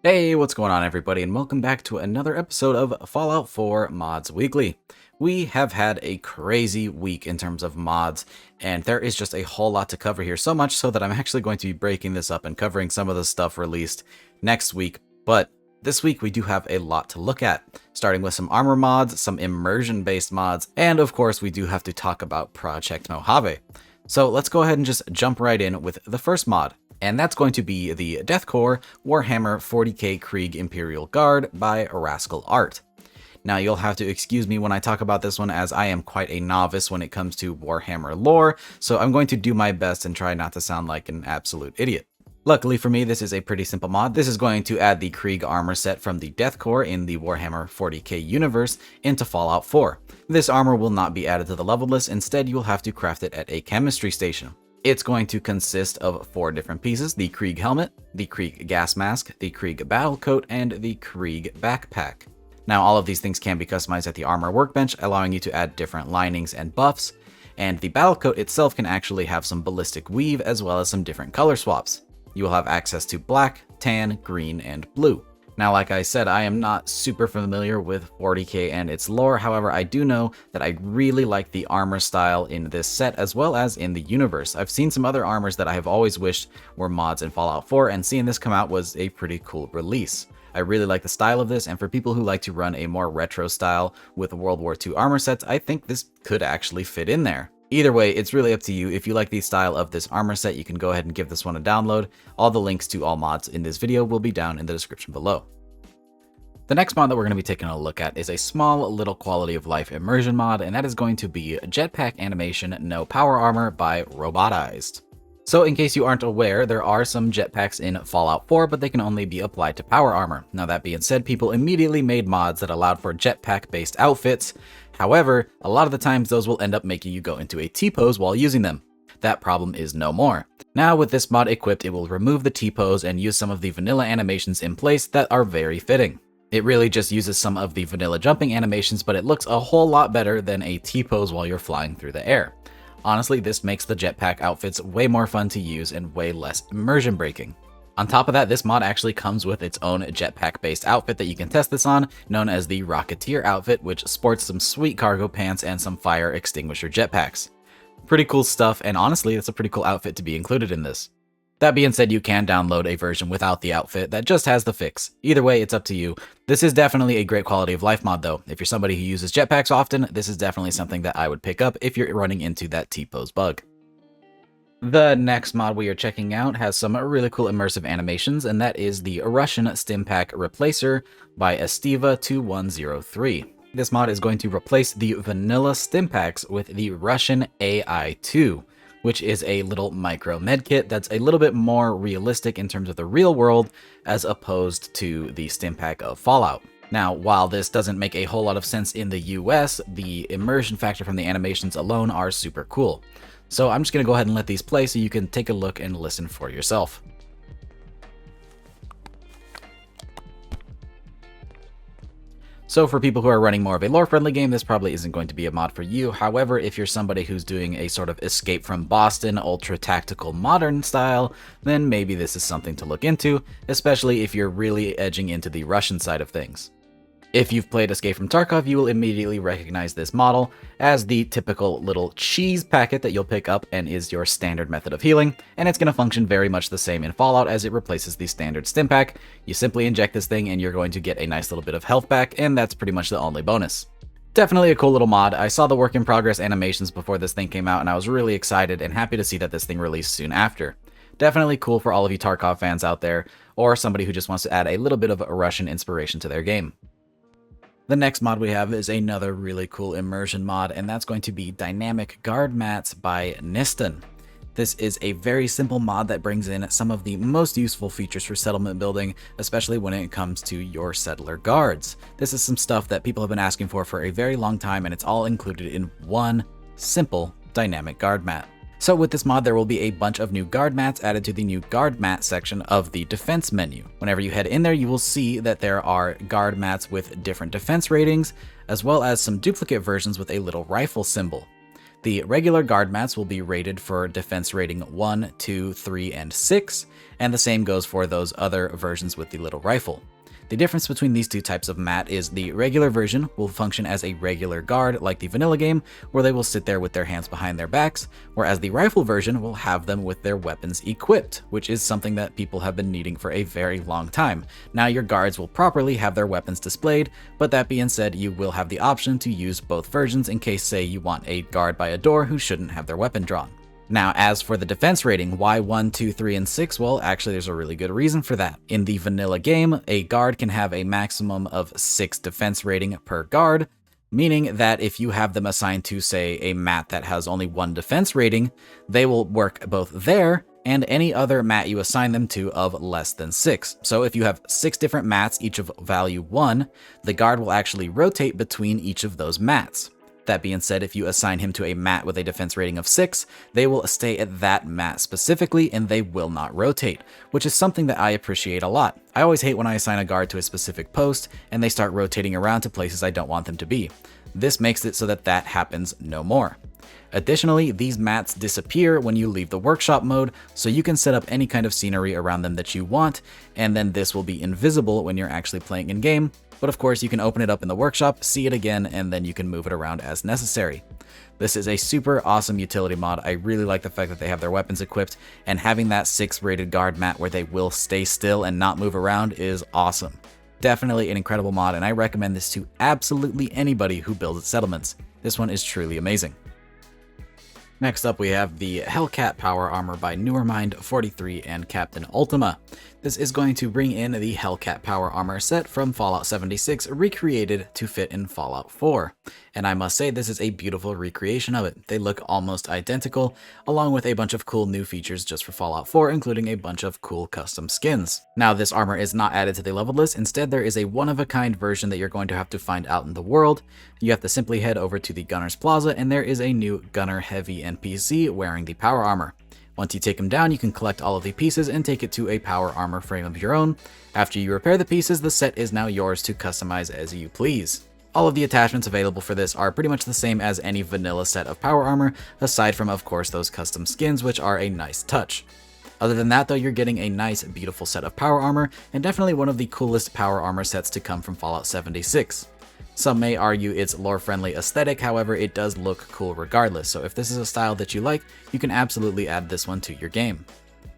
Hey, what's going on everybody, and welcome back to another episode of Fallout 4 Mods Weekly. We have had a crazy week in terms of mods, and there is just a whole lot to cover here, so much so that I'm actually going to be breaking this up and covering some of the stuff released next week. But this week we do have a lot to look at, starting with some armor mods, some immersion-based mods, and of course we do have to talk about Project Mojave. So let's go ahead and just jump right in with the first mod. And that's going to be the Deathcore Warhammer 40k Krieg Imperial Guard by RascalArt. Now you'll have to excuse me when I talk about this one, as I am quite a novice when it comes to Warhammer lore, so I'm going to do my best and try not to sound like an absolute idiot. Luckily for me, this is a pretty simple mod. This is going to add the Krieg armor set from the Deathcore in the Warhammer 40k universe into Fallout 4. This armor will not be added to the level list, instead you'll have to craft it at a chemistry station. It's going to consist of 4 different pieces: the Krieg helmet, the Krieg gas mask, the Krieg battle coat, and the Krieg backpack. Now all of these things can be customized at the armor workbench, allowing you to add different linings and buffs, and the battle coat itself can actually have some ballistic weave as well as some different color swaps. You will have access to black, tan, green, and blue. Now, like I said, I am not super familiar with 40k and its lore, however, I do know that I really like the armor style in this set as well as in the universe. I've seen some other armors that I have always wished were mods in Fallout 4, and seeing this come out was a pretty cool release. I really like the style of this, and for people who like to run a more retro style with World War II armor sets, I think this could actually fit in there. Either way, it's really up to you. If you like the style of this armor set, you can go ahead and give this one a download. All the links to all mods in this video will be down in the description below. The next mod that we're going to be taking a look at is a small little quality of life immersion mod, and that is going to be Jetpack Animation No Power Armor by Robotized. So in case you aren't aware, there are some jetpacks in Fallout 4, but they can only be applied to power armor. Now that being said, people immediately made mods that allowed for jetpack-based outfits. However, a lot of the times those will end up making you go into a T-pose while using them. That problem is no more. Now with this mod equipped, it will remove the T-pose and use some of the vanilla animations in place that are very fitting. It really just uses some of the vanilla jumping animations, but it looks a whole lot better than a T-pose while you're flying through the air. Honestly, this makes the jetpack outfits way more fun to use and way less immersion breaking. On top of that, this mod actually comes with its own jetpack-based outfit that you can test this on, known as the Rocketeer outfit, which sports some sweet cargo pants and some fire extinguisher jetpacks. Pretty cool stuff, and honestly, it's a pretty cool outfit to be included in this. That being said, you can download a version without the outfit that just has the fix. Either way, it's up to you. This is definitely a great quality of life mod though. If you're somebody who uses jetpacks often, this is definitely something that I would pick up if you're running into that T-pose bug. The next mod we are checking out has some really cool immersive animations, and that is the RussianStimpak Replacer by Estiva2103. This mod is going to replace the vanilla Stimpaks with the Russian AI2. Which is a little micro medkit that's a little bit more realistic in terms of the real world as opposed to the Stimpak of Fallout. Now, while this doesn't make a whole lot of sense in the US, the immersion factor from the animations alone are super cool. So I'm just going to go ahead and let these play so you can take a look and listen for yourself. So for people who are running more of a lore-friendly game, this probably isn't going to be a mod for you. However, if you're somebody who's doing a sort of Escape from Boston, ultra-tactical modern style, then maybe this is something to look into, especially if you're really edging into the Russian side of things. If you've played Escape from Tarkov, you will immediately recognize this model as the typical little cheese packet that you'll pick up and is your standard method of healing, and it's going to function very much the same in Fallout as it replaces the standard Stimpak. You simply inject this thing and you're going to get a nice little bit of health back, and that's pretty much the only bonus. Definitely a cool little mod. I saw the work in progress animations before this thing came out, and I was really excited and happy to see that this thing released soon after. Definitely cool for all of you Tarkov fans out there, or somebody who just wants to add a little bit of Russian inspiration to their game. The next mod we have is another really cool immersion mod, and that's going to be Dynamic Guard Mats by Niston. This is a very simple mod that brings in some of the most useful features for settlement building, especially when it comes to your settler guards. This is some stuff that people have been asking for a very long time, and it's all included in one simple dynamic guard mat. So with this mod, there will be a bunch of new guard mats added to the new guard mat section of the defense menu. Whenever you head in there, you will see that there are guard mats with different defense ratings, as well as some duplicate versions with a little rifle symbol. The regular guard mats will be rated for defense rating 1, 2, 3, and 6, and the same goes for those other versions with the little rifle. The difference between these two types of mat is the regular version will function as a regular guard like the vanilla game, where they will sit there with their hands behind their backs, whereas the rifle version will have them with their weapons equipped, which is something that people have been needing for a very long time. Now your guards will properly have their weapons displayed, but that being said, you will have the option to use both versions in case, say, you want a guard by a door who shouldn't have their weapon drawn. Now, as for the defense rating, why 1, 2, 3, and 6? Well, actually, there's a really good reason for that. In the vanilla game, a guard can have a maximum of 6 defense rating per guard, meaning that if you have them assigned to, say, a mat that has only 1 defense rating, they will work both there and any other mat you assign them to of less than 6. So if you have 6 different mats, each of value 1, the guard will actually rotate between each of those mats. That being said, if you assign him to a mat with a defense rating of 6, they will stay at that mat specifically and they will not rotate, which is something that I appreciate a lot. I always hate when I assign a guard to a specific post and they start rotating around to places I don't want them to be. This makes it so that that happens no more. Additionally, these mats disappear when you leave the workshop mode, so you can set up any kind of scenery around them that you want, and then this will be invisible when you're actually playing in game. But of course, you can open it up in the workshop, see it again, and then you can move it around as necessary. This is a super awesome utility mod. I really like the fact that they have their weapons equipped, and having that 6 rated guard mat where they will stay still and not move around is awesome. Definitely an incredible mod, and I recommend this to absolutely anybody who builds settlements. This one is truly amazing. Next up, we have the HellCat Power Armor by Newermind43 and Captain-Ultima. This is going to bring in the HellCat Power Armor set from Fallout 76, recreated to fit in Fallout 4. And I must say, this is a beautiful recreation of it. They look almost identical, along with a bunch of cool new features just for Fallout 4, including a bunch of cool custom skins. Now, this armor is not added to the level list. Instead, there is a one-of-a-kind version that you're going to have to find out in the world. You have to simply head over to the Gunner's Plaza, and there is a new Gunner Heavy NPC wearing the power armor. Once you take him down, you can collect all of the pieces and take it to a power armor frame of your own. After you repair the pieces, the set is now yours to customize as you please. All of the attachments available for this are pretty much the same as any vanilla set of power armor, aside from, of course, those custom skins, which are a nice touch. Other than that, though, you're getting a nice, beautiful set of power armor, and definitely one of the coolest power armor sets to come from Fallout 76. Some may argue its lore-friendly aesthetic, however, it does look cool regardless, so if this is a style that you like, you can absolutely add this one to your game.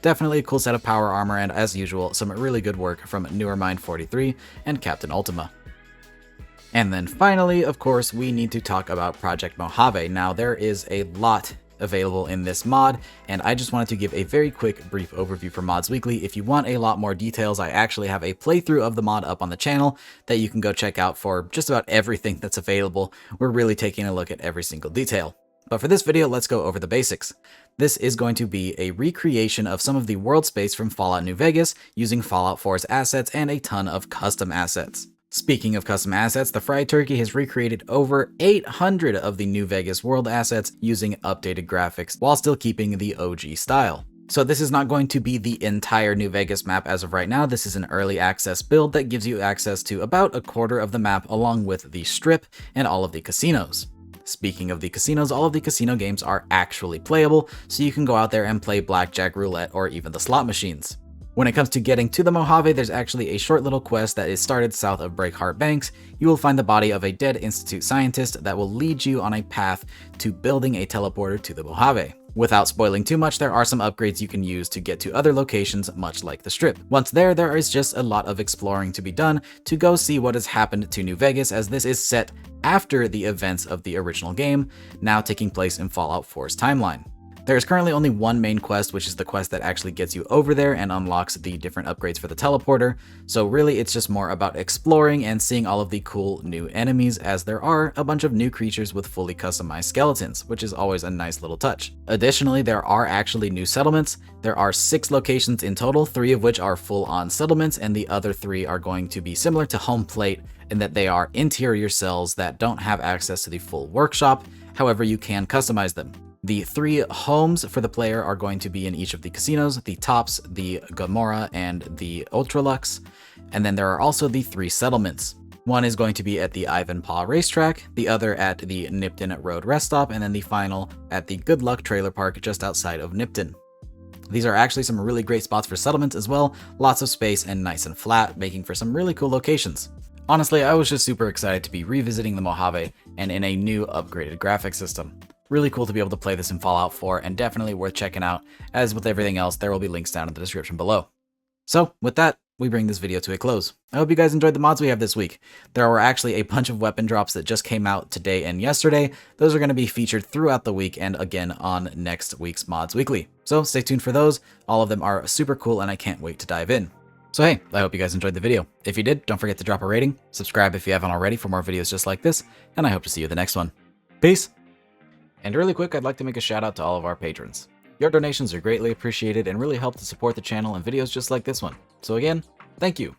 Definitely a cool set of power armor, and as usual, some really good work from Newermind43 and Captain-Ultima. And then finally, of course, we need to talk about Project Mojave. Now, there is a lot available in this mod, and I just wanted to give a very quick brief overview for Mods Weekly. If you want a lot more details, I actually have a playthrough of the mod up on the channel that you can go check out for just about everything that's available. We're really taking a look at every single detail. But for this video, let's go over the basics. This is going to be a recreation of some of the world space from Fallout New Vegas using Fallout 4's assets and a ton of custom assets. Speaking of custom assets, TheFriedturkey has recreated over 800 of the New Vegas world assets using updated graphics while still keeping the OG style. So this is not going to be the entire New Vegas map as of right now. This is an early access build that gives you access to about a quarter of the map along with the strip and all of the casinos. Speaking of the casinos, all of the casino games are actually playable, so you can go out there and play blackjack, roulette, or even the slot machines. When it comes to getting to the Mojave, there's actually a short little quest that is started south of Breakheart Banks. You will find the body of a dead Institute scientist that will lead you on a path to building a teleporter to the Mojave. Without spoiling too much, there are some upgrades you can use to get to other locations, much like the Strip. Once there is just a lot of exploring to be done to go see what has happened to New Vegas, as this is set after the events of the original game, now taking place in Fallout 4's timeline. There is currently only one main quest, which is the quest that actually gets you over there and unlocks the different upgrades for the teleporter. So really, it's just more about exploring and seeing all of the cool new enemies, as there are a bunch of new creatures with fully customized skeletons, which is always a nice little touch. Additionally, there are actually new settlements. There are 6 locations in total, 3 of which are full-on settlements, and the other 3 are going to be similar to Home Plate in that they are interior cells that don't have access to the full workshop. However, you can customize them. The 3 homes for the player are going to be in each of the casinos, the Tops, the Gomorrah, and the Ultralux. And then there are also the 3 settlements. One is going to be at the Ivanpah racetrack, the other at the Nipton Road rest stop, and then the final at the Good Luck Trailer Park just outside of Nipton. These are actually some really great spots for settlements as well, lots of space and nice and flat, making for some really cool locations. Honestly, I was just super excited to be revisiting the Mojave and in a new upgraded graphics system. Really cool to be able to play this in Fallout 4 and definitely worth checking out. As with everything else, there will be links down in the description below. So with that, we bring this video to a close. I hope you guys enjoyed the mods we have this week. There were actually a bunch of weapon drops that just came out today and yesterday. Those are going to be featured throughout the week and again on next week's Mods Weekly. So stay tuned for those. All of them are super cool and I can't wait to dive in. So hey, I hope you guys enjoyed the video. If you did, don't forget to drop a rating, subscribe if you haven't already for more videos just like this, and I hope to see you in the next one. Peace! And really quick, I'd like to make a shout out to all of our patrons. Your donations are greatly appreciated and really help to support the channel and videos just like this one. So again, thank you.